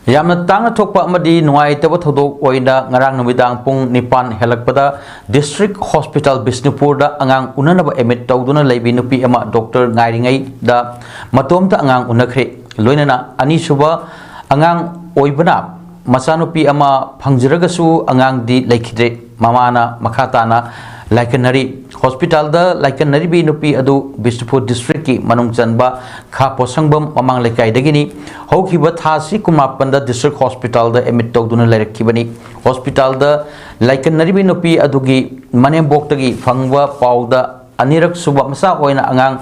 ꯌꯥꯝꯅ ꯇꯥꯡꯅ ꯊꯣꯛꯄ ꯑꯃꯗꯤ ꯅꯨꯡꯉꯥꯏꯇꯕ ꯊꯧꯗꯣꯛ ꯑꯣꯏꯅ ꯉꯔꯥꯡ ꯅꯨꯃꯤꯗꯥꯡ ꯄꯨꯡ 9 ꯍꯦꯜꯂꯛꯄꯗ ꯗꯤꯁꯇ꯭ꯔꯤꯛ ꯍꯣꯁꯄꯤꯇꯥꯜ ꯕꯤꯁꯅꯨꯄꯨꯔꯗ ꯑꯉꯥꯡ ꯎꯅꯅꯕ ꯑꯦꯗꯃꯤꯠ ꯇꯧꯗꯨꯅ ꯂꯩꯕꯤ ꯅꯨꯄꯤ ꯑꯃ ꯗꯣꯛꯇꯔ ꯉꯥꯏꯔꯤꯉꯩꯗ ꯃꯇꯣꯝꯇ ꯑꯉꯥꯡ ꯎꯅꯈ꯭ꯔꯦ ꯂꯣꯏꯅꯅ ꯑꯅꯤꯁꯨꯕ ꯑꯉꯥꯡ ꯑꯣꯏꯕꯅ ꯃꯆꯥꯅꯨꯄꯤ ꯑꯃ ꯐꯪꯖꯔꯒꯁꯨ ꯑꯉꯥꯡꯗꯤ ꯂꯩꯈꯤꯗ꯭ꯔꯦ ꯃꯃꯥꯅ ꯃꯈꯥ ꯇꯥꯅ ꯂꯥꯏꯀꯟꯅꯔꯤ ꯍꯣꯁꯄꯤꯇꯥꯜꯗ ꯂꯥꯏꯀꯟꯅꯔꯤꯕꯤ ꯅꯨꯄꯤ ꯑꯗꯨ ꯕꯤꯁꯅꯨꯄꯨꯔ ꯗꯤꯁꯇ꯭ꯔꯤꯛꯀꯤ ꯃꯅꯨꯡ ꯆꯟꯕ ꯈꯥ ꯄꯣꯁꯪꯕꯝ ꯃꯃꯥꯡ ꯂꯩꯀꯥꯏꯗꯒꯤꯅꯤ ꯍꯧꯈꯤꯕ ꯊꯥꯁꯤ 19ꯗ ꯗꯤꯁꯇ꯭ꯔꯤꯛ ꯍꯣꯁꯄꯤꯇꯥꯜꯗ ꯑꯦꯗꯃꯤꯠ ꯇꯧꯗꯨꯅ ꯂꯩꯔꯛꯈꯤꯕꯅꯤ ꯍꯣꯁꯄꯤꯇꯥꯜꯗ ꯂꯥꯏꯀꯟꯅꯔꯤꯕꯤ ꯅꯨꯄꯤ ꯑꯗꯨꯒꯤ ꯃꯅꯦꯝꯕꯣꯛꯇꯒꯤ ꯐꯪꯕ ꯄꯥꯎꯗ ꯑꯅꯤꯔꯛ ꯁꯨꯕ ꯃꯆꯥ ꯑꯣꯏꯅ ꯑꯉꯥꯡ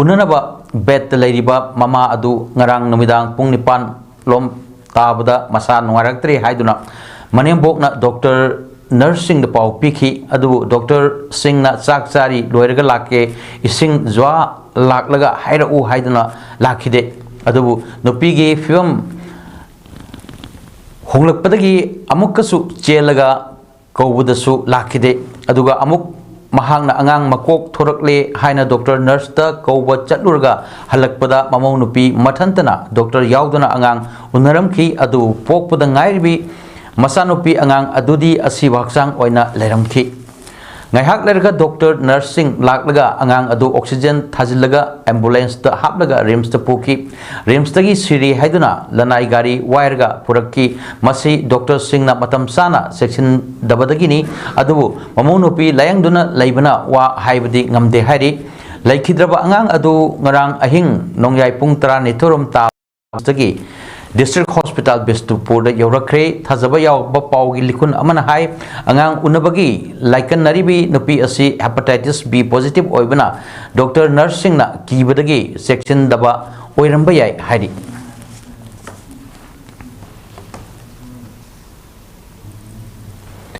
ꯎꯅꯅꯕ ꯕꯦꯗꯇ ꯂꯩꯔꯤꯕ ꯃꯃꯥ ꯑꯗꯨ ꯉꯔꯥꯡ ꯅꯨꯃꯤꯗꯥꯡ ꯄꯨꯡ 9 ꯂꯣꯝ ꯇꯥꯕꯗ ꯃꯁꯥ ꯅꯨꯡꯉꯥꯏꯔꯛꯇ꯭ꯔꯦ ꯍꯥꯏꯗꯨꯅ ꯃꯅꯦꯝꯕꯣꯛꯅ ꯗꯣꯛꯇꯔ ꯅꯔꯁꯁꯤꯡꯗ ꯄꯥꯎ ꯄꯤꯈꯤ ꯑꯗꯨꯕꯨ ꯗꯣꯛꯇꯔꯁꯤꯡꯅ ꯆꯥꯛ ꯆꯥꯔꯤ ꯂꯣꯏꯔꯒ ꯂꯥꯛꯀꯦ ꯏꯁꯤꯡ ꯖ꯭ꯋꯥ ꯂꯥꯛꯂꯒ ꯍꯥꯏꯔꯛꯎ ꯍꯥꯏꯗꯨꯅ ꯂꯥꯛꯈꯤꯗꯦ ꯑꯗꯨꯕꯨ ꯅꯨꯄꯤꯒꯤ ꯐꯤꯕꯝ ꯍꯣꯡꯂꯛꯄꯗꯒꯤ ꯑꯃꯨꯛꯀꯁꯨ ꯆꯦꯜꯂꯒ ꯀꯧꯕꯗꯁꯨ ꯂꯥꯛꯈꯤꯗꯦ ꯑꯗꯨꯒ ꯑꯃꯨꯛ ꯃꯍꯥꯛꯅ ꯑꯉꯥꯡ ꯃꯀꯣꯛ ꯊꯣꯔꯛꯂꯦ ꯍꯥꯏꯅ ꯗꯣꯛꯇꯔ ꯅꯔꯁꯇ ꯀꯧꯕ ꯆꯠꯂꯨꯔꯒ ꯍꯜꯂꯛꯄꯗ ꯃꯃꯧ ꯅꯨꯄꯤ ꯃꯊꯟꯇꯅ ꯗꯣꯛꯇꯔ ꯌꯥꯎꯗꯨꯅ ꯑꯉꯥꯡ ꯎꯅꯔꯝꯈꯤ ꯑꯗꯨ ꯄꯣꯛꯄꯗ ꯉꯥꯏꯔꯤꯕꯤ ꯃꯆꯥꯅꯨꯄꯤ ꯑꯉꯥꯡ ꯑꯗꯨꯗꯤ ꯑꯁꯤꯕ ꯍꯛꯆꯥꯡ ꯑꯣꯏꯅ ꯂꯩꯔꯝꯈꯤ ꯉꯥꯏꯍꯥꯛ ꯂꯩꯔꯒ ꯗꯣꯛꯇꯔ ꯅꯔꯁꯁꯤꯡ ꯂꯥꯛꯂꯒ ꯑꯉꯥꯡ ꯑꯗꯨ ꯑꯣꯛꯁꯤꯖꯦꯟ ꯊꯥꯖꯤꯜꯂꯒ ꯑꯦꯝꯕꯨꯂꯦꯟꯁꯇ ꯍꯥꯞꯂꯒ ꯔꯤꯝꯁꯇ ꯄꯨꯈꯤ ꯔꯤꯝꯁꯇꯒꯤ ꯁꯤꯔꯤ ꯍꯥꯏꯗꯨꯅ ꯂꯅꯥꯏ ꯒꯥꯔꯤ ꯋꯥꯏꯔꯒ ꯄꯨꯔꯛꯈꯤ ꯃꯁꯤ ꯗꯣꯛꯇꯔꯁꯤꯡꯅ ꯃꯇꯝ ꯆꯥꯅ ꯆꯦꯛꯁꯤꯟꯗꯕꯗꯒꯤꯅꯤ ꯑꯗꯨꯕꯨ ꯃꯃꯧ ꯅꯨꯄꯤ ꯂꯥꯌꯦꯡꯗꯨꯅ ꯂꯩꯕꯅ ꯋꯥ ꯍꯥꯏꯕꯗꯤ ꯉꯝꯗꯦ ꯍꯥꯏꯔꯤ ꯂꯩꯈꯤꯗ꯭ꯔꯕ ꯑꯉꯥꯡ ꯑꯗꯨ ꯉꯔꯥꯡ ꯑꯍꯤꯡ ꯅꯣꯡꯌꯥꯏ ꯄꯨꯡ 12 ꯇꯥꯕꯗꯒꯤ ꯗꯤꯁꯇ꯭ꯔꯤꯛ ꯍꯣꯁꯄꯤꯇꯥꯜ ꯕꯤꯁꯅꯨꯄꯨꯔꯗ ꯌꯧꯔꯛꯈ꯭रे ꯊꯥꯖꯕ ꯌꯥꯎꯕ ꯄꯥꯎꯒꯤ ꯂꯤꯈꯨꯟ ꯑꯃꯅ ꯍꯥꯏ ꯑꯉꯥꯡ ꯎꯅꯕꯒꯤ ꯂꯥꯏꯀꯟꯅꯔꯤꯕꯤ ꯅꯨꯄꯤ ꯑꯁꯤ ꯍꯦꯄꯥꯇꯥꯏꯇꯤꯁ B ꯄꯣꯖꯤꯇꯤꯚ ꯑꯣꯏꯕꯅ ꯗꯣꯛꯇꯔ ꯅꯔꯁꯁꯤꯡꯅ ꯀꯤꯕꯗꯒꯤ ꯆꯦꯛꯁꯤꯟꯗꯕ ꯑꯣꯏꯔꯝꯕ ꯌꯥꯏ ꯍꯥꯏꯔꯤ